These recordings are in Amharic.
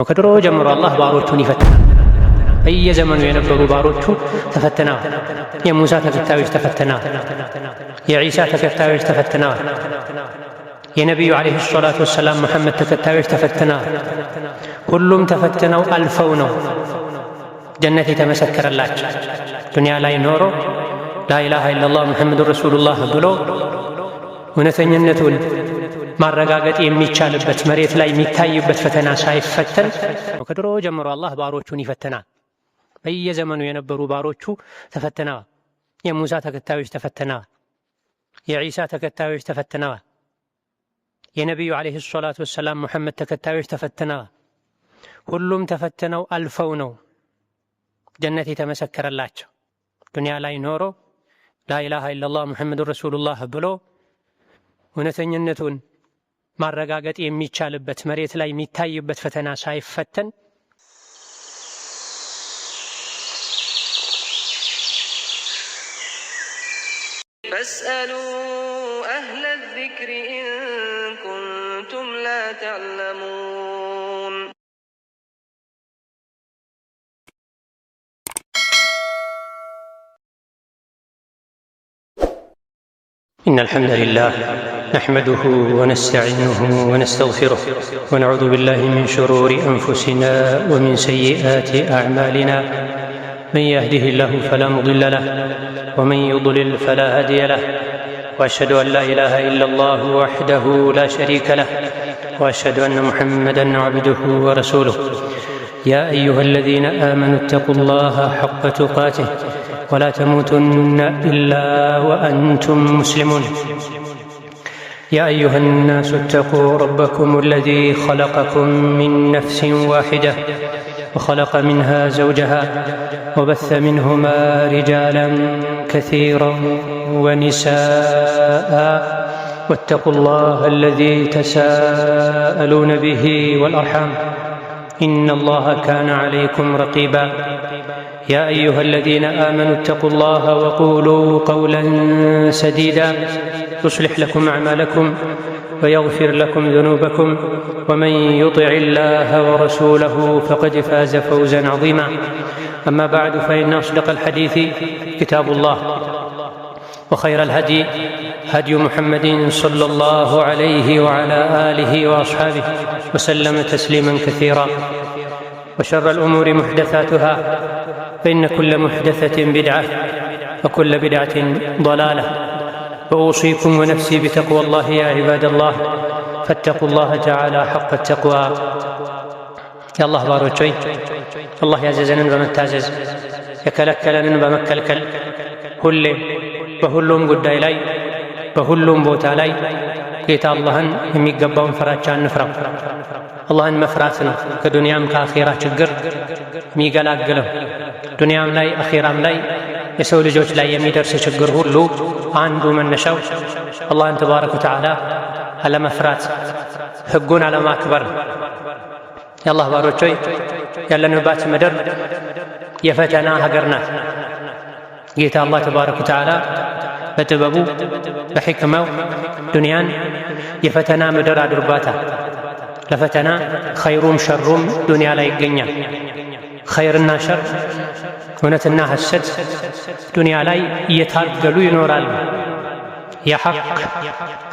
ከድሮ ጀምሮ አላህ ባሮቹን ይፈትናል። በየዘመኑ የነበሩ ባሮቹ ተፈትነዋል። የሙሳ ተከታዮች ተፈትነዋል። የዒሳ ተከታዮች ተፈትነዋል። የነቢዩ ዓለይሂ ሰላቱ ወሰላም መሐመድ ተከታዮች ተፈትነዋል። ሁሉም ተፈትነው አልፈው ነው ጀነት የተመሰከረላቸው። ዱንያ ላይ ኖሮ ላኢላሃ ኢለላህ ሙሐመዱን ረሱሉላህ ብሎ እውነተኝነቱን ማረጋገጥ የሚቻልበት መሬት ላይ የሚታይበት ፈተና ሳይፈተን ከድሮ ጀምሮ አላህ ባሮቹን ይፈትናል። በየዘመኑ የነበሩ ባሮቹ ተፈትነዋል። የሙሳ ተከታዮች ተፈትነዋል። የዒሳ ተከታዮች ተፈትነዋል። የነቢዩ ዓለይሂ ሰላቱ ወሰላም ሙሐመድ ተከታዮች ተፈትነዋል። ሁሉም ተፈትነው አልፈው ነው ጀነት የተመሰከረላቸው። ዱንያ ላይ ኖሮ ላኢላሃ ኢለላህ ሙሐመዱን ረሱሉላህ ብሎ እውነተኝነቱን ማረጋገጥ የሚቻልበት መሬት ላይ የሚታይበት ፈተና ሳይፈተን ፈስአሉ አህለ ዚክሪ ኢን ኩንቱም ላ ተዕለሙን። ኢነል ሐምደሊላህ نحمده ونستعينه ونستغفره ونعوذ بالله من شرور أنفسنا ومن سيئات أعمالنا من يهده الله فلا مضل له ومن يضلل فلا هادي له وأشهد أن لا إله إلا الله وحده لا شريك له وأشهد أن محمدًا عبده ورسوله يا أيها الذين آمنوا اتقوا الله حق تقاته ولا تموتن إلا وأنتم مسلمون يا أيها الناس اتقوا ربكم الذي خلقكم من نفس واحدة وخلق منها زوجها وبث منهما رجالا كثيرا ونساء واتقوا الله الذي تساءلون به والأرحام إن الله كان عليكم رقيبا يا أيها الذين آمنوا اتقوا الله وقولوا قولا سديدا يصلح لكم أعمالكم ويغفر لكم ذنوبكم ومن يطع الله ورسوله فقد فاز فوزا عظيما أما بعد فإن أصدق الحديث كتاب الله وخير الهدي هدي محمد صلى الله عليه وعلى آله وأصحابه وسلم تسليما كثيرا وشر الأمور محدثاتها فإن كل محدثة بدعة وكل بدعة ضلالة وأوصيكم ونفسي بتقوى الله يا عباد الله فاتقوا الله تعالى حق التقوى يا الله باروچوي الله ያዘዘንን በመታዘዝ የከለከለንን በመከልከል ሁሌም በሁሉም ጉዳይ ላይ በሁሉም ቦታ ላይ ጌታ አላህን የሚገባውን ፍራቻ እንፍራው። አላህን መፍራት ነው ከዱንያም ከአኼራ ችግር የሚገላግለው። ዱንያም ላይ አኼራም ላይ የሰው ልጆች ላይ የሚደርስ ችግር ሁሉ አንዱ መነሻው አላህን ተባረከ ወተዓላ አለመፍራት፣ ህጉን አለማክበር። የአላህ ባሮች ሆይ ያለንባት ምድር የፈተና ሀገር ናት። ጌታ አላህ ተባረከ ወተዓላ በጥበቡ በሕክማው ዱንያን የፈተና ምድር አድርጓታል። ለፈተና ኸይሩም ሸሩም ዱንያ ላይ ይገኛል። ኸይርና ሸር እውነትና ሐሰት ዱንያ ላይ እየታገሉ ይኖራሉ። የሐቅ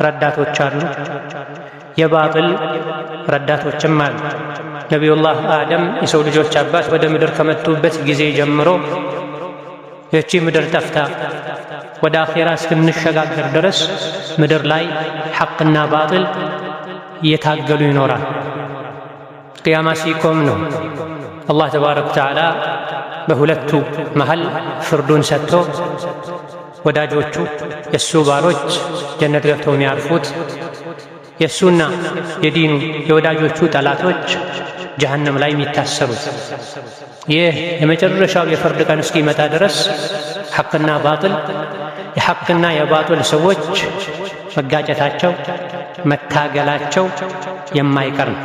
ረዳቶች አሉ፣ የባጥል ረዳቶችም አሉ። ነቢዩላህ አደም የሰው ልጆች አባት ወደ ምድር ከመጡበት ጊዜ ጀምሮ ይህቺ ምድር ጠፍታ ወደ አኼራ እስክንሸጋገር ድረስ ምድር ላይ ሐቅና ባጥል እየታገሉ ይኖራል። ቅያማ ሲቆም ነው አላህ ተባረከ ወተዓላ በሁለቱ መሃል ፍርዱን ሰጥቶ ወዳጆቹ የእሱ ባሮች ጀነት ገብተው የሚያርፉት፣ የእሱና የዲኑ የወዳጆቹ ጠላቶች ጀሀነም ላይ የሚታሰሩት። ይህ የመጨረሻው የፍርድ ቀን እስኪመጣ ድረስ ሐቅና ባጥል የሐቅና የባጥል ሰዎች መጋጨታቸው መታገላቸው የማይቀር ነው።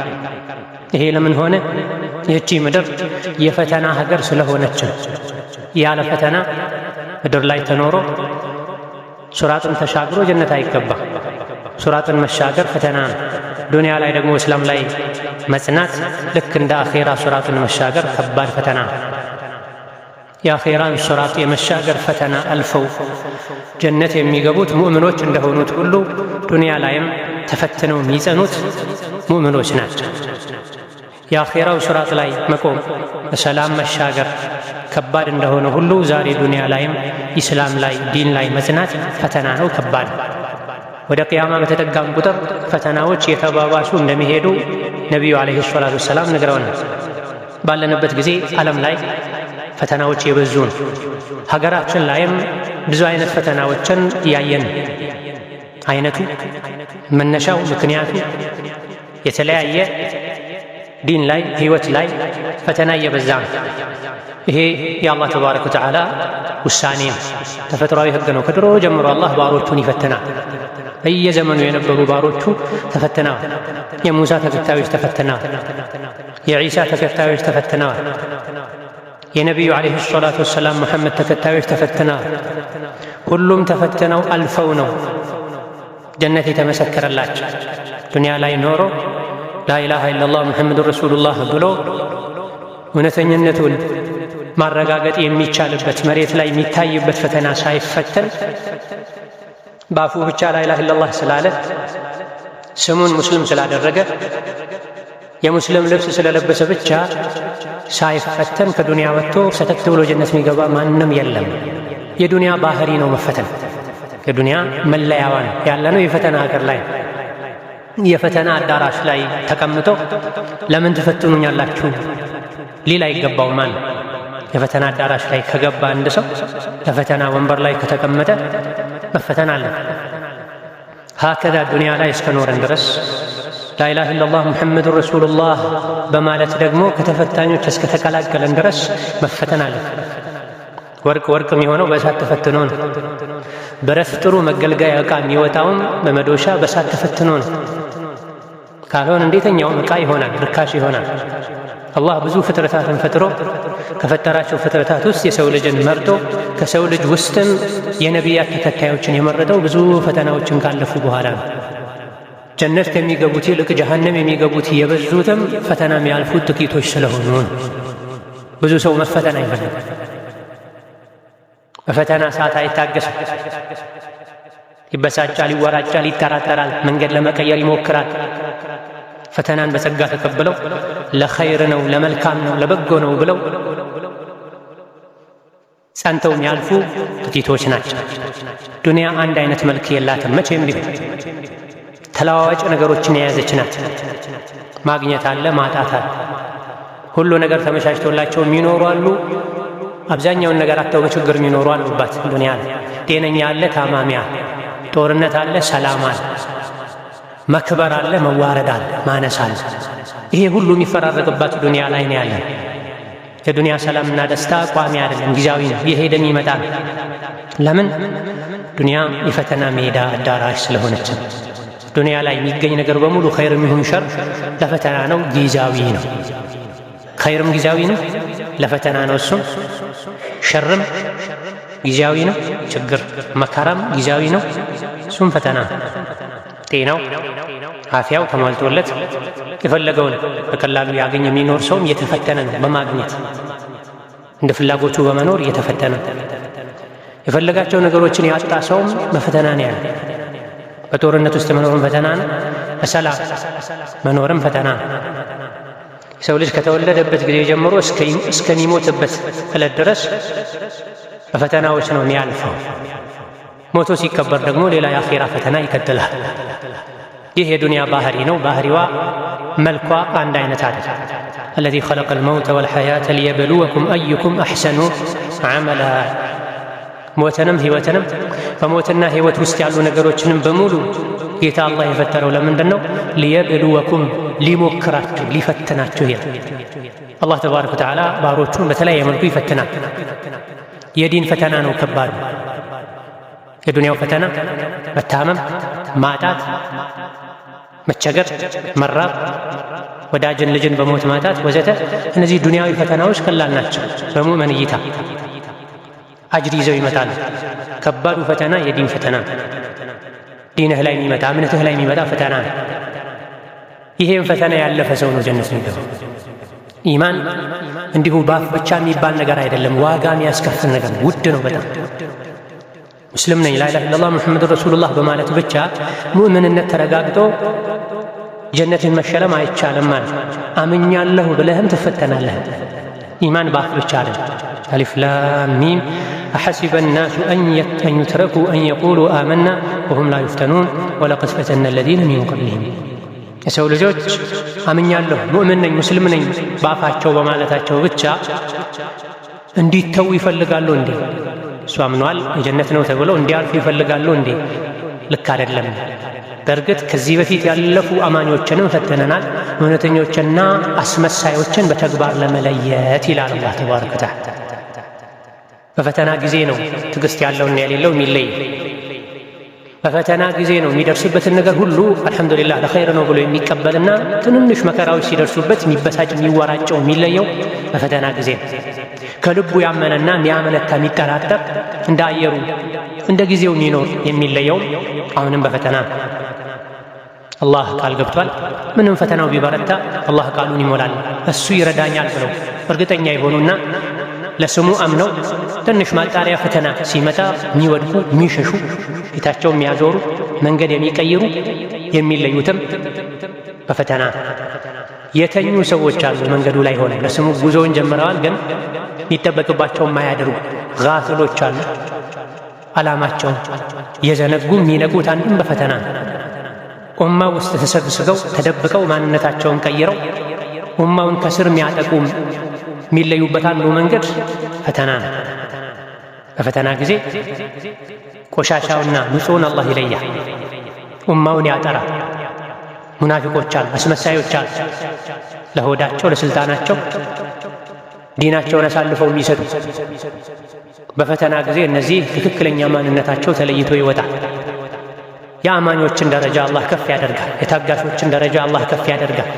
ይሄ ለምን ሆነ? ይህቺ ምድር የፈተና ሀገር ስለሆነች ነው። ያለ ፈተና ምድር ላይ ተኖሮ ሱራጥን ተሻግሮ ጀነት አይገባ። ሱራጥን መሻገር ፈተና ነው። ዱንያ ላይ ደግሞ እስላም ላይ መጽናት ልክ እንደ አኼራ ሱራቱን መሻገር ከባድ ፈተና። የአኼራን ሱራት የመሻገር ፈተና አልፈው ጀነት የሚገቡት ሙእምኖች እንደሆኑት ሁሉ ዱንያ ላይም ተፈትነው የሚጸኑት ሙእምኖች ናቸው። የአኼራው ሱራት ላይ መቆም በሰላም መሻገር ከባድ እንደሆነ ሁሉ ዛሬ ዱንያ ላይም ኢስላም ላይ ዲን ላይ መጽናት ፈተና ነው፣ ከባድ። ወደ ቅያማ በተጠጋም ቁጥር ፈተናዎች የተባባሱ እንደሚሄዱ ነቢዩ ዓለይሂ ሰላቱ ወሰላም ነግረውናል። ባለንበት ጊዜ ዓለም ላይ ፈተናዎች የበዙ ነው። ሀገራችን ላይም ብዙ አይነት ፈተናዎችን እያየን፣ አይነቱ፣ መነሻው፣ ምክንያቱ የተለያየ ዲን ላይ ህይወት ላይ ፈተና እየበዛ ነው። ይሄ የአላህ ተባረከ ወተዓላ ውሳኔ ነው፣ ተፈጥሯዊ ህግ ነው። ከድሮ ጀምሮ አላህ ባሮቹን ይፈትናል። በየዘመኑ የነበሩ ባሮቹ ተፈትነዋል። የሙሳ ተከታዮች ተፈትነዋል። የዒሳ ተከታዮች ተፈትነዋል። የነቢዩ ዓለይሂ ሰላቱ ወሰላም ሙሐመድ ተከታዮች ተፈትነዋል። ሁሉም ተፈትነው አልፈው ነው ጀነት የተመሰከረላቸው። ዱንያ ላይ ኖሮ ላኢላሃ ኢለላህ ሙሐመዱን ረሱሉላህ ብሎ እውነተኝነቱን ማረጋገጥ የሚቻልበት መሬት ላይ የሚታይበት ፈተና ሳይፈተን በአፉ ብቻ ላኢላሃ ኢለላህ ስላለ ስሙን ሙስሊም ስላደረገ የሙስሊም ልብስ ስለለበሰ ብቻ ሳይፈተን ከዱንያ ወጥቶ ሰተት ብሎ ጀነት የሚገባ ማንም የለም። የዱንያ ባህሪ ነው መፈተን። የዱንያ መለያዋ ነው። ያለነው የፈተና ሀገር ላይ የፈተና አዳራሽ ላይ ተቀምጦ ለምን ትፈትኑኛላችሁ ሊል አይገባው። ማን የፈተና አዳራሽ ላይ ከገባ አንድ ሰው ለፈተና ወንበር ላይ ከተቀመጠ መፈተን አለ። ሀከዛ ዱንያ ላይ እስከኖረን ድረስ ላኢላሃ ኢለላህ ሙሐመዱን ረሱሉላህ በማለት ደግሞ ከተፈታኞች እስከተቀላቀለን ድረስ መፈተን አለ። ወርቅ የሚሆነው በእሳት ተፈትኖ ነው። ብረት ጥሩ መገልገያ ዕቃ የሚወጣውም በመዶሻ በእሳት ተፈትኖ ነው። ካልሆነ እንዴተኛውም ዕቃ ይሆናል፣ ርካሽ ይሆናል። አላህ ብዙ ፍጥረታትን ፈጥሮ ከፈጠራቸው ፍጥረታት ውስጥ የሰው ልጅን መርጦ ከሰው ልጅ ውስጥም የነቢያት ተከታዮችን የመረጠው ብዙ ፈተናዎችን ካለፉ በኋላ ነው። ጀነት ከሚገቡት ይልቅ ጀሃነም የሚገቡት የበዙትም ፈተና የሚያልፉት ጥቂቶች ስለሆኑ ነው። ብዙ ሰው መፈተን አይፈልግም። በፈተና ሰዓት አይታገስም። ይበሳጫል፣ ይወራጫል፣ ይጠራጠራል፣ መንገድ ለመቀየር ይሞክራል። ፈተናን በጸጋ ተቀብለው ለኸይር ነው፣ ለመልካም ነው፣ ለበጎ ነው ብለው ጸንተው የሚያልፉ ጥቂቶች ናቸው። ዱንያ አንድ አይነት መልክ የላትም መቼም ቢሆን ተለዋዋጭ ነገሮችን የያዘች ናት። ማግኘት አለ፣ ማጣት አለ። ሁሉ ነገር ተመቻችቶላቸው የሚኖሩ አሉ። አብዛኛውን ነገር አጥተው በችግር የሚኖሩ አሉባት ዱንያ ላይ። ጤነኛ አለ፣ ታማሚ አለ። ጦርነት አለ፣ ሰላም አለ። መክበር አለ፣ መዋረድ አለ፣ ማነስ አለ። ይሄ ሁሉ የሚፈራረቅባት ዱንያ ላይ ነው ያለን። የዱንያ ሰላምና ደስታ ቋሚ አይደለም፣ ጊዜያዊ ነው፣ የሄደን ይመጣል። ለምን? ዱንያ የፈተና ሜዳ አዳራሽ ስለሆነች። ዱንያ ላይ የሚገኝ ነገር በሙሉ ኸይርም ይሁን ሸር ለፈተና ነው፣ ጊዜያዊ ነው። ኸይርም ጊዜያዊ ነው፣ ለፈተና ነው። እሱም ሸርም ጊዜያዊ ነው፣ ችግር መከራም ጊዜያዊ ነው፣ እሱም ፈተና። ጤናው አፊያው ተሟልቶለት የፈለገውን በቀላሉ ያገኝ የሚኖር ሰውም እየተፈተነ ነው በማግኘት እንደ ፍላጎቱ በመኖር እየተፈተነ። የፈለጋቸው ነገሮችን ያጣ ሰውም በፈተና ነው ያለ። በጦርነት ውስጥ መኖርም ፈተና ነው፣ በሰላም መኖርም ፈተና ነው። ሰው ልጅ ከተወለደበት ጊዜ ጀምሮ እስከሚሞትበት ዕለት ድረስ በፈተናዎች ነው የሚያልፈው። ሞቶ ሲከበር ደግሞ ሌላ የአኼራ ፈተና ይቀጥላል። ይህ የዱንያ ባህሪ ነው። ባህሪዋ መልኳ አንድ አይነት አይደል። አለዚ ኸለቀል መውተ ወልሐያተ ሊየብሉወኩም አዩኩም አሕሰኑ ዐመላ። ሞትንም ሕይወትንም በሞትና ሕይወት ውስጥ ያሉ ነገሮችንም በሙሉ ጌታ አላህ የፈጠረው ለምንድን ነው? ሊየብሉወኩም፣ ሊሞክራችሁ፣ ሊፈትናችሁ። ይላል አላህ ተባረከ ወተዓላ ባሮቹን በተለያየ መልኩ ይፈትናል። የዲን ፈተና ነው ከባድ። የዱንያው ፈተና መታመም፣ ማጣት፣ መቸገር፣ መራብ፣ ወዳጅን ልጅን በሞት ማጣት ወዘተ። እነዚህ ዱንያዊ ፈተናዎች ቀላል ናቸው በሙእመን እይታ፣ አጅር ይዘው ይመጣሉ። ከባዱ ፈተና የዲን ፈተና፣ ዲንህ ላይ የሚመጣ እምነትህ ላይ የሚመጣ ፈተና ነው። ይሄን ፈተና ያለፈ ሰው ነው ጀነት የሚገባው። ኢማን እንዲሁ ባፍ ብቻ የሚባል ነገር አይደለም፣ ዋጋ የሚያስከፍል ነገር ነው። ውድ ነው በጣም። ሙስሊም ነኝ ላኢላሃ ኢለላህ ሙሐመድ ረሱሉላህ በማለት ብቻ ሙእምንነት ተረጋግጦ ጀነትን መሸለም አይቻልም ማለት። አምኛለሁ ብለህም ትፈተናለህ። ኢማን ባፍ ብቻ አይደለም። አሊፍ ላም ሚም አሐሲበ ናሱ አን ዩትረኩ አን የቁሉ አመና ወሁም ላ ዩፍተኑን ወለቀድ ፈተና አለዚነ ሚን ቀብሊሂም። የሰው ልጆች አምኛለሁ ሙእምን ነኝ ሙስሊም ነኝ በአፋቸው በማለታቸው ብቻ እንዲተው ይፈልጋሉ እንዴ? እሱ አምኗል የጀነት ነው ተብለው እንዲያልፉ ይፈልጋሉ እንዴ? ልክ አይደለም። በእርግጥ ከዚህ በፊት ያለፉ አማኞችንም ፈተነናል፣ እውነተኞችና አስመሳዮችን በተግባር ለመለየት ይላል አላህ ተባረከ ወተዓላ። በፈተና ጊዜ ነው ትዕግስት ያለውና የሌለው የሚለይ። በፈተና ጊዜ ነው የሚደርስበትን ነገር ሁሉ አልሐምዱሊላህ ለኸይር ነው ብሎ የሚቀበልና ትንንሽ መከራዎች ሲደርሱበት የሚበሳጭ የሚወራጨው የሚለየው በፈተና ጊዜ ነው። ከልቡ ያመነና የሚያመነታ የሚጠራጠር እንደ አየሩ እንደ ጊዜው የሚኖር የሚለየውም አሁንም በፈተና አላህ ቃል ገብቷል። ምንም ፈተናው ቢበረታ አላህ ቃሉን ይሞላል፣ እሱ ይረዳኛል ብለው እርግጠኛ የሆኑና ለስሙ አምነው ትንሽ ማጣሪያ ፈተና ሲመጣ የሚወድቁ የሚሸሹ ፊታቸው የሚያዞሩ መንገድ የሚቀይሩ የሚለዩትም በፈተና የተኙ ሰዎች አሉ። መንገዱ ላይ ሆነ ለስሙ ጉዞውን ጀምረዋል፣ ግን የሚጠበቅባቸው የማያደርጉ ጋፊሎች አሉ። ዓላማቸውን የዘነጉ የሚነቁት አንድም በፈተና ኡማ ውስጥ ተሰግስገው ተደብቀው ማንነታቸውን ቀይረው ኡማውን ከስር የሚያጠቁ የሚለዩበት አንዱ መንገድ ፈተና ነው። በፈተና ጊዜ ቆሻሻውና ንጹሕን አላህ ይለያል፣ ኡማውን ያጠራል። ሙናፊቆች አሉ፣ አስመሳዮች አሉ፣ ለሆዳቸው ለስልጣናቸው ዲናቸውን አሳልፈው የሚሰጡ። በፈተና ጊዜ እነዚህ ትክክለኛ ማንነታቸው ተለይቶ ይወጣል። የአማኞችን ደረጃ አላህ ከፍ ያደርጋል፣ የታጋሾችን ደረጃ አላህ ከፍ ያደርጋል።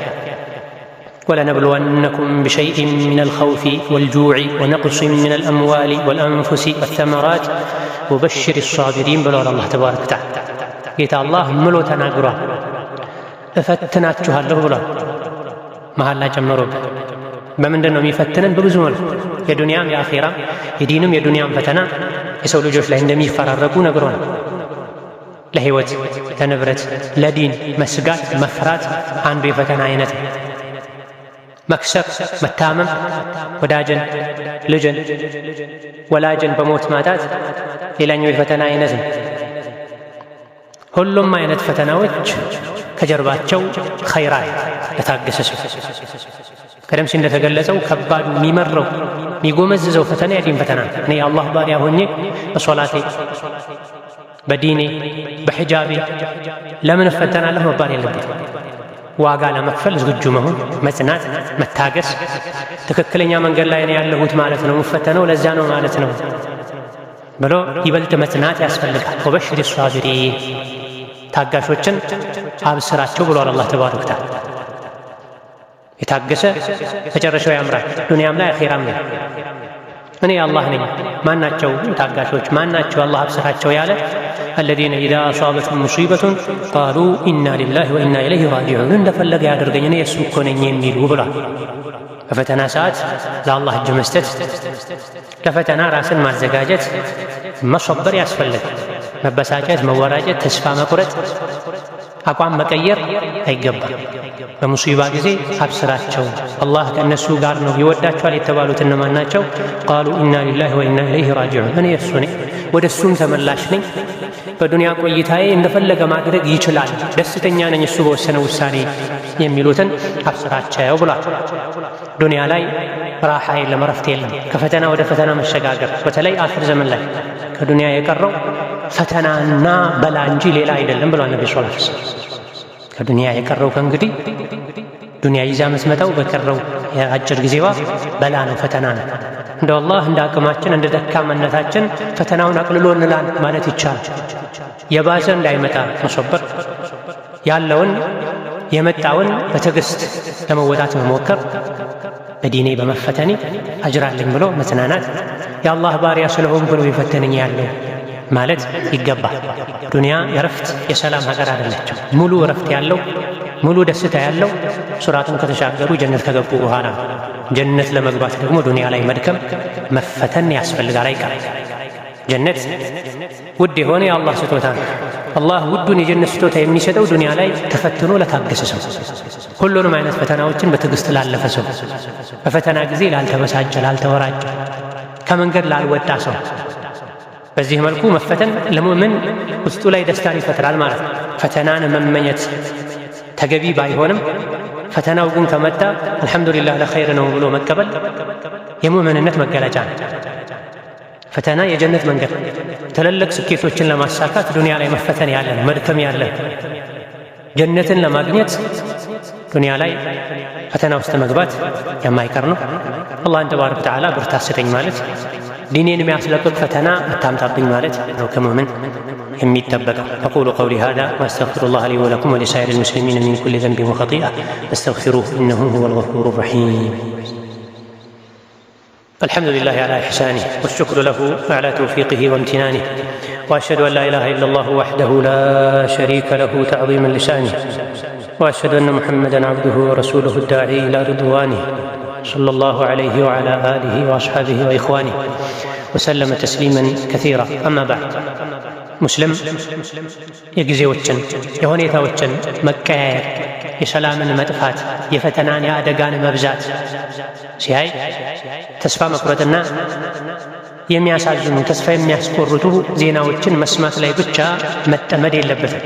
ወለነብሉወነኩም ቢሸይኢን ሚነል ኸውፊ ወልጁዕ ወነቅሲን ሚነል አምዋሊ ወልአንፉሲ ወተመራት ወበሽሪ ሷቢሪን ብለዋል አላህ ተባረከ ወተዓላ። ጌታ አላህ ምሎ ተናግሯል። እፈትናችኋለሁ ብሏል። መሐላ ጨምሮበት በምንድን ነው የሚፈትነን? በብዙ መልኩ የዱንያም የአኼራም የዲንም የዱንያም ፈተና የሰው ልጆች ላይ እንደሚፈራረቁ ነግሮናል። ለሕይወት፣ ለንብረት፣ ለዲን መስጋት መፍራት አንዱ የፈተና አይነት ነው። መክሰር፣ መታመም፣ ወዳጅን፣ ልጅን፣ ወላጅን በሞት ማጣት ሌላኛው የፈተና አይነት ነው። ሁሉም አይነት ፈተናዎች ከጀርባቸው ኸይራት ለታገሰ ሰው ቀደም ሲል እንደተገለጸው ከባዱ የሚመረው የሚጎመዝዘው ፈተና የዲን ፈተና። እኔ የአላህ ባሪያ ሆኜ በሶላቴ በዲኔ በሒጃቤ ለምን እፈተናለሁ መባል የለበት። ዋጋ ለመክፈል ዝግጁ መሆን፣ መጽናት፣ መታገስ። ትክክለኛ መንገድ ላይ ነው ያለሁት ማለት ነው የምፈተነው ለዛ ነው ማለት ነው ብሎ ይበልጥ መጽናት ያስፈልጋል። ወበሽሪ ሷቢሪን ታጋሾችን አብስራቸው ብሏል አላህ ተባረከ ወተዓላ። የታገሰ መጨረሻው ያምራል፣ ዱንያም ላይ አኼራም ላይ። እኔ አላህ ነኝ ማናቸው ታጋሾች ማናቸው አላህ አብስራቸው ያለ አለዚነ ኢዛ አሷበትሁም ሙሲበቱን ቃሉ ኢና ሊላሂ ወኢና ኢለይሂ ራጂዑን እንደፈለገ ያደርገኝ እኔ የእሱ እኮ ነኝ የሚሉ ብሏል። በፈተና ሰዓት ለአላህ እጅ መስጠት፣ ለፈተና ራስን ማዘጋጀት፣ መሶበር ያስፈልጋል። መበሳጨት፣ መወራጨት፣ ተስፋ መቁረጥ፣ አቋም መቀየር አይገባም። በሙሲባ ጊዜ አብስራቸው አላህ ከእነሱ ጋር ነው። ይወዳቸዋል የተባሉት እነማን ናቸው? ቃሉ ኢና ሊላሂ ወኢና ኢለይሂ ራጂዑን እኔ የእሱ ነኝ ወደ እሱም ተመላሽ ነኝ። በዱንያ ቆይታዬ እንደፈለገ ማድረግ ይችላል፣ ደስተኛ ነኝ እሱ በወሰነ ውሳኔ የሚሉትን አብስራቸው ብሏል። ዱንያ ላይ ራሓ የለም፣ እረፍት የለም። ከፈተና ወደ ፈተና መሸጋገር፣ በተለይ አኽር ዘመን ላይ ከዱንያ የቀረው ፈተናና በላ እንጂ ሌላ አይደለም ብሏል ነቢ ሰለላሁ ዐለይሂ ወሰለም። ከዱንያ የቀረው ከእንግዲህ ዱንያ ይዛ መስመጣው በቀረው የአጭር ጊዜዋ በላ ነው፣ ፈተና ነው። እንደ አላህ እንደ አቅማችን እንደ ደካማነታችን ፈተናውን አቅልሎ እንላን ማለት ይቻላል። የባሰ እንዳይመጣ መሶበር፣ ያለውን የመጣውን በትዕግስት ለመወጣት መሞከር፣ በዲኔ በመፈተኔ አጅራለኝ ብሎ መጽናናት፣ የአላህ ባሪያ ስለሆንኩ ነው የፈተነኝ ያለው ማለት ይገባል። ዱንያ የረፍት የሰላም ሀገር አይደለችም። ሙሉ እረፍት ያለው ሙሉ ደስታ ያለው ሱራቱን ከተሻገሩ ጀነት ከገቡ በኋላ። ጀነት ለመግባት ደግሞ ዱንያ ላይ መድከም መፈተን ያስፈልጋል፣ አይቀርም። ጀነት ውድ የሆነ የአላህ ስጦታ ነው። አላህ ውዱን የጀነት ስጦታ የሚሰጠው ዱንያ ላይ ተፈትኖ ለታገሰ ሰው፣ ሁሉንም አይነት ፈተናዎችን በትዕግስት ላለፈ ሰው፣ በፈተና ጊዜ ላልተበሳጨ፣ ላልተወራጨ፣ ከመንገድ ላልወጣ ሰው። በዚህ መልኩ መፈተን ለሙእምን ውስጡ ላይ ደስታን ይፈጥራል ማለት ነው። ፈተናን መመኘት ተገቢ ባይሆንም ፈተናው ግን ከመጣ አልሐምዱሊላህ ለኸይር ነው ብሎ መቀበል የሙእምንነት መገለጫ ነው። ፈተና የጀነት መንገድ፣ ትልልቅ ስኬቶችን ለማሳካት ዱንያ ላይ መፈተን ያለን መድከም ያለን፣ ጀነትን ለማግኘት ዱንያ ላይ ፈተና ውስጥ መግባት የማይቀር ነው። አላህን ተባረከ ወተዓላ ብርታት ስጠኝ ማለት ዲኔን የሚያስለቅቅ ፈተና አታምጣብኝ ማለት ነው ከሙእምን የሚጠበቀው። أقول قولي هذا وأستغفر الله لي ولكم ولسائر المسلمين من كل ذنب وخطيئة فاستغفروه إنه هو الغفور الرحيم. الحمد لله على إحسانه والشكر له على توفيقه وامتنانه، وأشهد أن لا إله إلا الله وحده لا شريك له تعظيما لشأنه، وأشهد أن محمدا عبده ورسوله الداعي إلى رضوانه صلى الله عليه وعلى آله وأصحابه وإخوانه وسلم تسليما كثيرا. أما بعد، ሙስሊም የጊዜዎችን የሁኔታዎችን መቀያየር፣ የሰላምን መጥፋት፣ የፈተናን የአደጋን መብዛት ሲያይ ተስፋ መቁረጥና የሚያሳዝኑ ተስፋ የሚያስቆርጡ ዜናዎችን መስማት ላይ ብቻ መጠመድ የለበትም።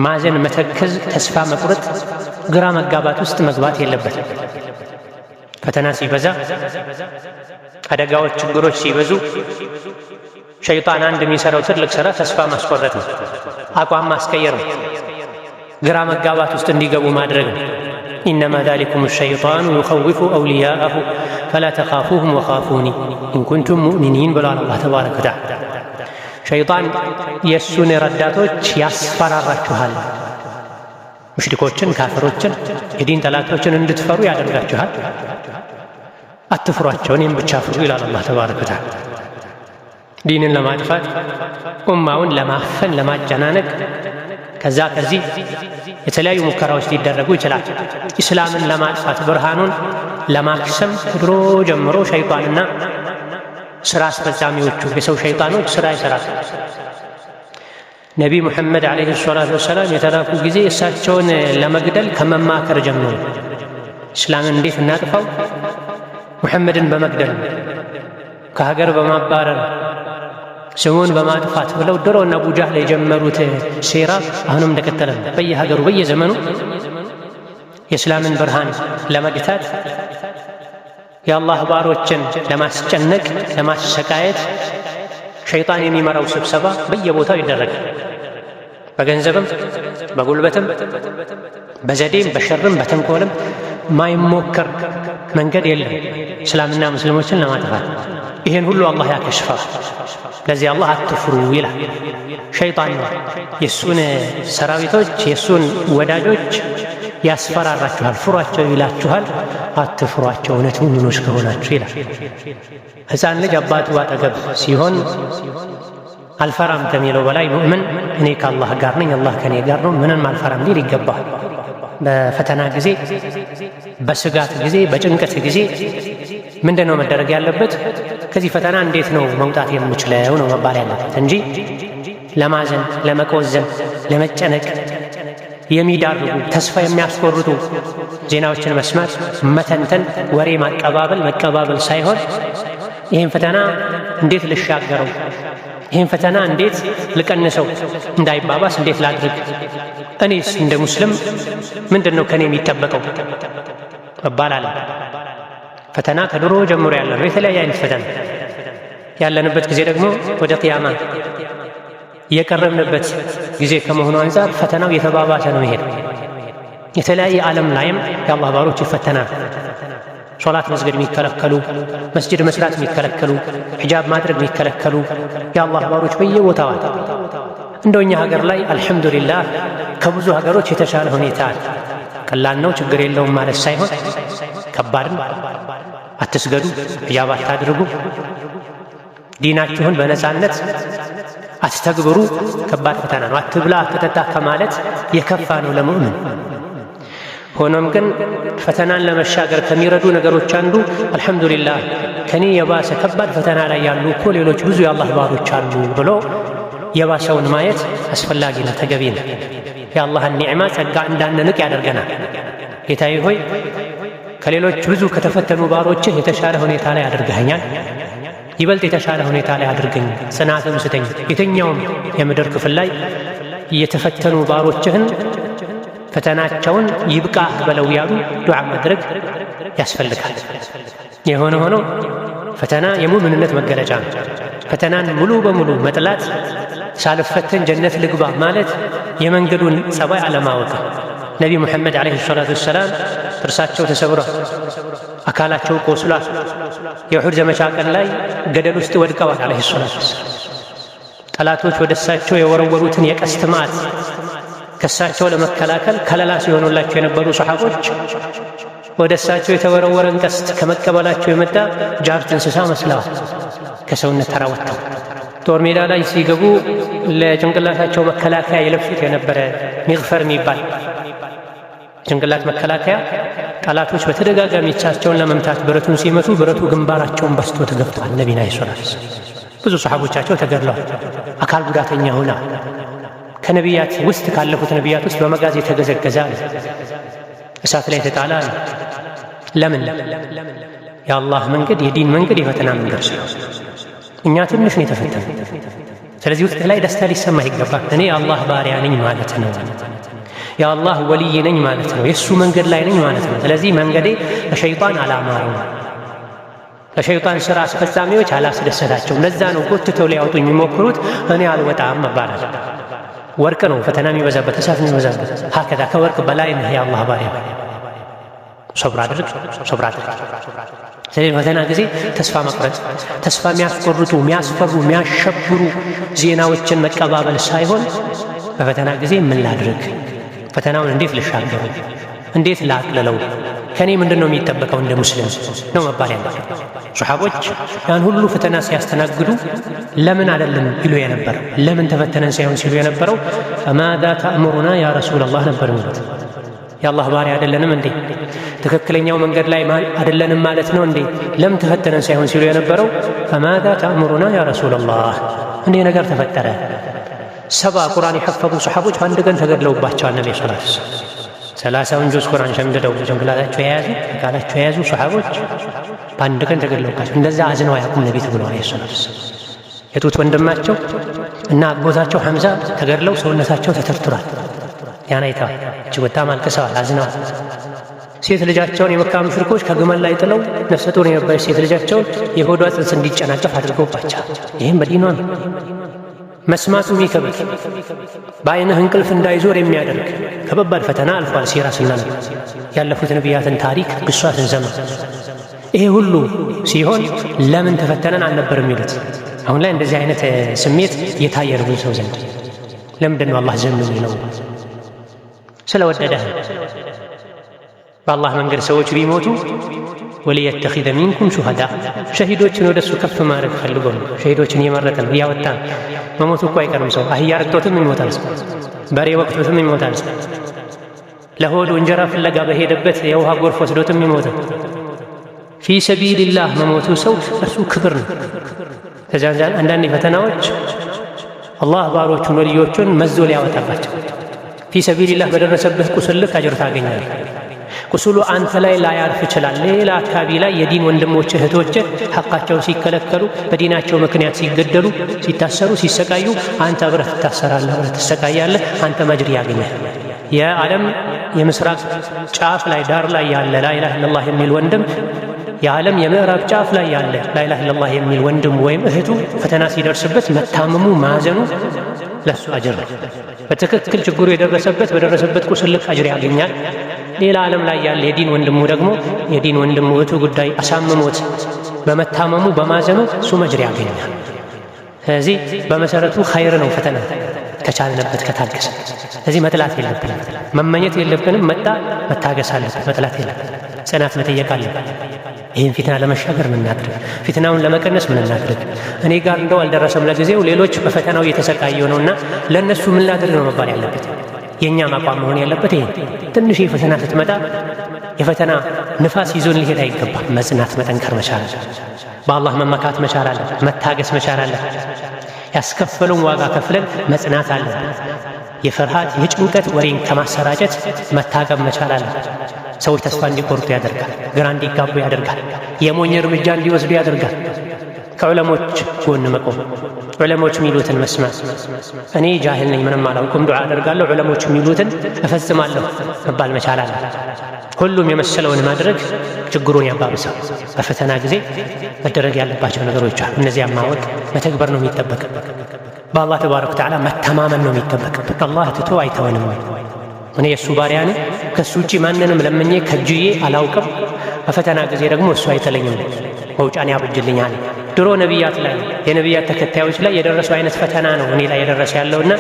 ማዘን፣ መተከዝ፣ ተስፋ መቁረጥ፣ ግራ መጋባት ውስጥ መግባት የለበትም። ፈተና ሲበዛ፣ አደጋዎች፣ ችግሮች ሲበዙ ሸይጣን አንድ የሚሰራው ትልቅ ሥራ ተስፋ ማስቆረጥ ነው፣ አቋም ማስቀየር ነው፣ ግራ መጋባት ውስጥ እንዲገቡ ማድረግ ነው። ኢነማ ዛሊኩም ሸይጣኑ ዩኸውፉ አውሊያአሁ ፈላ ተኻፉሁም ወኻፉኒ ኢንኩንቱም ሙእሚኒን ብሏል አላህ ተባረከ ወተዓላ። ሸይጣን የእሱን ረዳቶች ያስፈራራችኋል፣ ሙሽሪኮችን፣ ካፍሮችን፣ የዲን ጠላቶችን እንድትፈሩ ያደርጋችኋል። አትፍሯቸው፣ እኔም ብቻ ፍሩ ይላል አላህ ተባረከ ወተዓላ። ዲንን ለማጥፋት፣ ኡማውን ለማፈን፣ ለማጨናነቅ ከዚህ የተለያዩ ሙከራዎች ሊደረጉ ይችላል። ኢስላምን ለማጥፋት፣ ብርሃኑን ለማክሰም ድሮ ጀምሮ ሸይጣንና ስራ አስፈጻሚዎቹ የሰው ሸይጣኖች ስራ ይሰራል። ነቢ ሙሐመድ ዓለይሂ ሰላቱ ወሰላም የተላኩ ጊዜ እሳቸውን ለመግደል ከመማከር ጀምሮ ኢስላምን እንዴት እናጥፋው፣ ሙሐመድን በመግደል ከሀገር በማባረር ስሙን በማጥፋት ብለው ድሮና አቡ ጃህል የጀመሩት ሴራ አሁንም እንደቀጠለ ነው። በየሀገሩ በየዘመኑ የእስላምን ብርሃን ለመግታት የአላህ ባሮችን ለማስጨነቅ፣ ለማሰቃየት ሸይጣን የሚመራው ስብሰባ በየቦታው ይደረጋል። በገንዘብም በጉልበትም በዘዴም በሸርም በተንኮልም ማይሞከር መንገድ የለም እስላምና ሙስሊሞችን ለማጥፋት። ይህን ሁሉ አላህ ያከሽፋል። ለዚህ አላህ አትፍሩ ይላል። ሸይጣን የእሱን ሰራዊቶች የእሱን ወዳጆች ያስፈራራችኋል፣ ፍሯቸው ይላችኋል። አትፍሯቸው እውነት ሙእሚኖች ከሆናችሁ ይላል። ሕፃን ልጅ አባቱ አጠገብ ሲሆን አልፈራም ከሚለው በላይ ሙእምን እኔ ከአላህ ጋር ነኝ፣ አላህ ከኔ ጋር ነው፣ ምንም አልፈራም ሊል ይገባል። በፈተና ጊዜ፣ በስጋት ጊዜ፣ በጭንቀት ጊዜ ምንድን ነው መደረግ ያለበት? ከዚህ ፈተና እንዴት ነው መውጣት የምችለው ነው መባል ያለበት እንጂ ለማዘን፣ ለመቆዘን፣ ለመጨነቅ የሚዳርጉ ተስፋ የሚያስቆርጡ ዜናዎችን መስማት፣ መተንተን፣ ወሬ መቀባበል ሳይሆን ይህን ፈተና እንዴት ልሻገረው፣ ይህን ፈተና እንዴት ልቀንሰው፣ እንዳይባባስ እንዴት ላድርግ፣ እኔስ እንደ ሙስሊም ምንድን ነው ከኔ የሚጠበቀው መባል አለ። ፈተና ከድሮ ጀምሮ ያለ ነው። የተለያየ አይነት ፈተና ያለንበት ጊዜ ደግሞ ወደ ቂያማ የቀረብንበት ጊዜ ከመሆኑ አንፃር ፈተናው የተባባሰ ነው ይሄድ። የተለያየ ዓለም ላይም የአላህ ባሮች ይፈተናል። ሶላት መስገድ የሚከለከሉ፣ መስጅድ መስራት የሚከለከሉ፣ ሒጃብ ማድረግ የሚከለከሉ የአላህ ባሮች በየቦታው እንደው እኛ ሀገር ላይ አልሐምዱሊላህ ከብዙ ሀገሮች የተሻለ ሁኔታ አለ። ቀላል ነው ችግር የለውም ማለት ሳይሆን ከባድም አትስገዱ፣ ሒጃብ አታድርጉ፣ ዲናችሁን በነፃነት አትተግብሩ ከባድ ፈተና ነው። አትብላ አትጠጣ ከማለት የከፋ ነው ለሙእምን። ሆኖም ግን ፈተናን ለመሻገር ከሚረዱ ነገሮች አንዱ አልሐምዱሊላህ ከኔ የባሰ ከባድ ፈተና ላይ ያሉ እኮ ሌሎች ብዙ የአላህ ባሮች አሉ ብሎ የባሰውን ማየት አስፈላጊና ተገቢ ነው። የአላህን ኒዕማ ጸጋ እንዳንንቅ ያደርገናል። ጌታዬ ሆይ ከሌሎች ብዙ ከተፈተኑ ባሮችህ የተሻለ ሁኔታ ላይ አድርገኸኛል፣ ይበልጥ የተሻለ ሁኔታ ላይ አድርገኝ፣ ጽናትም ስጠኝ። የትኛውም የምድር ክፍል ላይ የተፈተኑ ባሮችህን ፈተናቸውን ይብቃ በለው ያሉ ዱዓ ማድረግ ያስፈልጋል። የሆነ ሆኖ ፈተና የሙእምንነት መገለጫ ነው። ፈተናን ሙሉ በሙሉ መጥላት ሳልፈተን ጀነት ልግባ ማለት የመንገዱን ጸባይ አለማወቅ። ነቢ ሙሐመድ ዓለይሂ ሰላቱ ወሰላም ጥርሳቸው ተሰብሯል፣ አካላቸው ቆስሏል። የኡሑድ ዘመቻ ቀን ላይ ገደል ውስጥ ወድቀዋል ዓለይሂ ሰላቱ ወሰላም። ጠላቶች ወደ እሳቸው የወረወሩትን የቀስት መዓት ከእሳቸው ለመከላከል ከለላ ሲሆኑላቸው የነበሩ ሰሓቦች ወደ እሳቸው የተወረወረን ቀስት ከመቀበላቸው የመጣ ጃርት እንስሳ መስለዋል። ከሰውነት ተራ ወጥተው ጦር ሜዳ ላይ ሲገቡ ለጭንቅላታቸው መከላከያ የለብሱት የነበረ ሚግፈር የሚባል ጭንቅላት መከላከያ ጠላቶች በተደጋጋሚ እሳቸውን ለመምታት ብረቱን ሲመቱ ብረቱ ግንባራቸውን በስቶ ተገብቷል። ነቢና ይሶላል ብዙ ሰሓቦቻቸው ተገድለዋል። አካል ጉዳተኛ ሆና ከነቢያት ውስጥ ካለፉት ነቢያት ውስጥ በመጋዝ የተገዘገዘ እሳት ላይ የተጣለ ለምን? የአላህ መንገድ የዲን መንገድ የፈተና መንገድ ነው። እኛ ትንሽ ነው የተፈተነ። ስለዚህ ውስጥ ላይ ደስታ ሊሰማ ይገባል። እኔ የአላህ ባሪያ ነኝ ማለት ነው። የአላህ ወልይ ነኝ ማለት ነው። የእሱ መንገድ ላይ ነኝ ማለት ነው። ስለዚህ መንገዴ ለሸይጣን አላማረው፣ ለሸይጣን ሥራ አስፈጻሚዎች አላስደሰታቸውም። ለዛ ነው ጎትተው ሊያወጡ የሚሞክሩት። እኔ አልወጣም መባላል። ወርቅ ነው ፈተና የሚበዛበት፣ እሳት የሚበዛበት። ሀከዛ ከወርቅ በላይ ነህ የአላህ ባሪያ። ሶብር አድርግ፣ ሶብር አድርግ። ስለዚህ ፈተና ጊዜ ተስፋ መቁረጥ፣ ተስፋ የሚያስቆርጡ የሚያስፈሩ የሚያሸብሩ ዜናዎችን መቀባበል ሳይሆን በፈተና ጊዜ ምን ላድርግ፣ ፈተናውን እንዴት ልሻገሩ፣ እንዴት ላቅልለው፣ ከእኔ ምንድን ነው የሚጠበቀው እንደ ሙስሊም ነው መባል ያለ። ሶሓቦች ያን ሁሉ ፈተና ሲያስተናግዱ ለምን አይደለም ይሉ የነበረው፣ ለምን ተፈተነን ሳይሆን ሲሉ የነበረው ፈማዛ ተእሙሩና ያ ረሱለላህ ነበር የሚሉት። የአላህ ባሪያ አይደለንም እንዴ? ትክክለኛው መንገድ ላይ አይደለንም ማለት ነው እንዴ? ለምን ተፈተነን ሳይሆን ሲሉ የነበረው ፈማዛ ተእሙሩና ያ ረሱለላህ። እንዴ ነገር ተፈጠረ። 70 ቁርአን የሐፈዙ ሰሓቦች በአንድ ቀን ተገድለውባቸዋል። ነቢ ሰላት 30ውን ጁዝ ቁርአን ሸምድደው ጭንቅላታቸው የያዙ አካላቸው የያዙ ሰሓቦች በአንድ ቀን ተገድለውባቸው እንደዛ አዝነው አያውቁም ነቢ ተብለዋል። ሰላት የጡት ወንድማቸው እና አጎታቸው ሐምዛ ተገድለው ሰውነታቸው ተተርትሯል። ያን አይተዋል። እጅግ በጣም አልቅሰዋል፣ አዝነዋል። ሴት ልጃቸውን የመካ ሙሽሪኮች ከግመል ላይ ጥለው ነፍሰ ጡር የነበረች ሴት ልጃቸውን የሆዷ ጽንስ እንዲጨናጨፍ አድርገውባቸው፣ ይህም በዲኗ ነው። መስማቱ የሚከብድ በአይንህ እንቅልፍ እንዳይዞር የሚያደርግ ከባድ ፈተና አልፏል። ሲራ ስናነብ ያለፉት ነቢያትን ታሪክ ግሷ ስንሰማ ይሄ ሁሉ ሲሆን ለምን ተፈተነን አልነበር የሚሉት። አሁን ላይ እንደዚህ አይነት ስሜት የታየ ነው ሰው ዘንድ። ለምንድን ነው አላህ ዝም የሚለው? ስለወደደህ። በአላህ መንገድ ሰዎች ቢሞቱ ወሊየተኺዘ ሚንኩም ሹሃዳ፣ ሸሂዶችን ወደ እሱ ከፍ ማድረግ ፈልጎ ነው። ሸሂዶችን እየመረጠ ነው፣ እያወጣ ነው። መሞቱ እኮ አይቀርም። ሰው አህያ ረግጦትም ይሞታል፣ ሰው በሬ ወቅቶትም ይሞታል፣ ሰው ለሆዱ እንጀራ ፍለጋ በሄደበት የውሃ ጎርፍ ወስዶትም ይሞታል። ፊ ሰቢልላህ መሞቱ ሰው እሱ ክብር ነው። ከዚያ አንዳንድ ፈተናዎች አላህ ባሮቹን ወልዮቹን መዞ ሊያወጣባቸው። ፊ ሰቢልላህ በደረሰበት ቁስል ልክ አጅር ታገኛለህ። ቁስሉ አንተ ላይ ላያርፍ ይችላል። ሌላ አካባቢ ላይ የዲን ወንድሞች እህቶች ሐቃቸውን ሲከለከሉ፣ በዲናቸው ምክንያት ሲገደሉ፣ ሲታሰሩ፣ ሲሰቃዩ አንተ አብረህ ትታሰራለህ፣ አብረህ ትሰቃያለህ። አንተ አጅር ያገኛል። የዓለም የምስራቅ ጫፍ ላይ ዳር ላይ ያለ ላኢላሃ ኢለላህ የሚል ወንድም፣ የዓለም የምዕራብ ጫፍ ላይ ያለ ላኢላሃ ኢለላህ የሚል ወንድም ወይም እህቱ ፈተና ሲደርስበት መታመሙ ማዘኑ ለሱ አጅር ነው። በትክክል ችግሩ የደረሰበት በደረሰበት ቁስል ልክ አጅር ያገኛል። ሌላ ዓለም ላይ ያለ የዲን ወንድሙ ደግሞ የዲን ወንድሙ እህቱ ጉዳይ አሳምሞት በመታመሙ በማዘኑ እሱ አጅር ያገኛል። ስለዚህ በመሰረቱ ኸይር ነው ፈተና ከቻልንበት ከታገሰ። ስለዚህ መጥላት የለብንም፣ መመኘት የለብንም። መታገስ አለብን፣ መጥላት የለብንም። ጽናት መጠየቅ አለብን። ይህን ፊትና ለመሻገር ምን እናድርግ? ፊትናውን ለመቀነስ ምን እናድርግ? እኔ ጋር እንደው አልደረሰም ለጊዜው፣ ሌሎች በፈተናው እየተሰቃየው ነውና ለእነሱ ምን ላድርግ ነው መባል ያለበት። የእኛም አቋም መሆን ያለበት ይሄ ትንሽ የፈተና ስትመጣ የፈተና ንፋስ ይዞን ሊሄድ አይገባም። መጽናት መጠንከር መቻል አለ። በአላህ መመካት መቻል አለ። መታገስ መቻል አለ። ያስከፈሉን ዋጋ ከፍለን መጽናት አለ። የፍርሃት የጭንቀት ወሬን ከማሰራጨት መታቀብ መቻል አለ። ሰዎች ተስፋ እንዲቆርጡ ያደርጋል። ግራ እንዲጋቡ ያደርጋል። የሞኝ እርምጃ እንዲወስዱ ያደርጋል። ከዑለሞች ጎን መቆም፣ ዑለሞች የሚሉትን መስማት። እኔ ጃሂል ነኝ ምንም አላውቅም ዱዓ አደርጋለሁ ዑለሞች የሚሉትን እፈጽማለሁ መባል መቻል አለ። ሁሉም የመሰለውን ማድረግ ችግሩን ያባብሳል። በፈተና ጊዜ መደረግ ያለባቸው ነገሮች አሉ። እነዚያም ማወቅ መተግበር ነው የሚጠበቅበት። በአላህ ተባረከ ወተዓላ መተማመን ነው የሚጠበቅበት። አላህ ትቶ አይተወንም። እኔ የእሱ ባሪያ ነኝ፣ ከእሱ ውጪ ማንንም ለምኜ ከጅዬ አላውቅም። በፈተና ጊዜ ደግሞ እሱ አይተለኝም፣ መውጫን ያብጅልኛል። ድሮ ነቢያት ላይ የነቢያት ተከታዮች ላይ የደረሰው አይነት ፈተና ነው እኔ ላይ የደረሰ ያለውና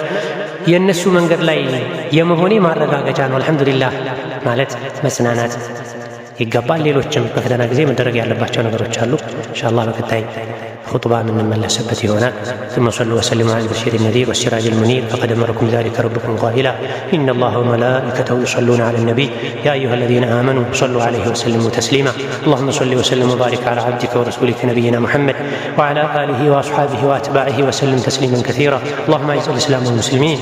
የእነሱ መንገድ ላይ የመሆኔ ማረጋገጫ ነው። አልሐምዱሊላህ ማለት መጽናናት ይገባል። ሌሎችም በፈተና ጊዜ መደረግ ያለባቸው ነገሮች አሉ። ኢንሻአላህ በቀጣይ ኹጥባ የምንመለስበት ይሆናል። ثم صلوا وسلموا على البشير النذير والسراج المنير فقد أمركم ذلك ربكم قائلا إن الله وملائكته يصلون على النبي يا أيها الذين آمنوا صلوا عليه وسلموا تسليما اللهم صل وسلم وبارك على عبدك ورسولك نبينا محمد وعلى آله وأصحابه وأتباعه وسلم تسليما كثيرا اللهم أعز الإسلام والمسلمين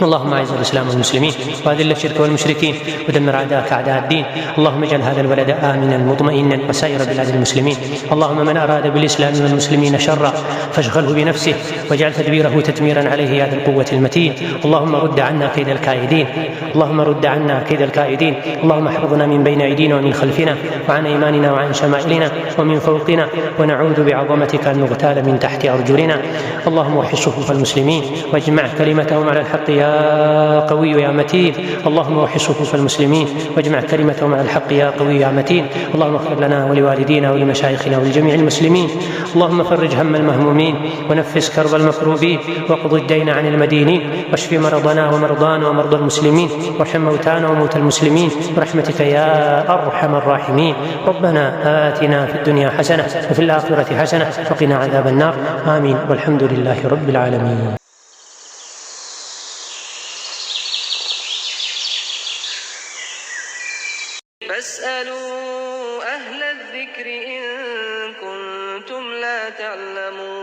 اللهم أعز الإسلام والمسلمين وأذل الشرك والمشركين ودمر أعداءك أعداء الدين اللهم اجعل هذا البلد آمنا مطمئنا وسائر بلاد المسلمين اللهم من أراد بالإسلام والمسلمين شرا فاشغله بنفسه واجعل تدبيره تدميرا عليه يا ذا القوة المتين اللهم رد عنا كيد الكائدين اللهم رد عنا كيد الكائدين اللهم احفظنا من بين أيدينا ومن خلفنا وعن أيماننا وعن شمائلنا ومن فوقنا ونعوذ بعظمتك أن نغتال من تحت أرجلنا اللهم وحد صفوف المسلمين واجمع كلمتهم على الحق يا قوي يا متين اللهم وحد صفوف المسلمين واجمع كلمتهم على الحق يا قوي يا متين اللهم اغفر لنا ولوالدينا ولمشايخنا ولجميع المسلمين اللهم فرج هم المهمومين ونفس كرب المكروبين واقض الدين عن المدينين واشف مرضنا ومرضانا ومرضى المسلمين وارحم موتانا وموتى المسلمين برحمتك يا أرحم الراحمين ربنا آتنا في الدنيا حسنة وفي الآخرة حسنة وقنا عذاب النار آمين والحمد لله رب العالمين. فاسألوا أهل الذكر إن كنتم لا تعلمون.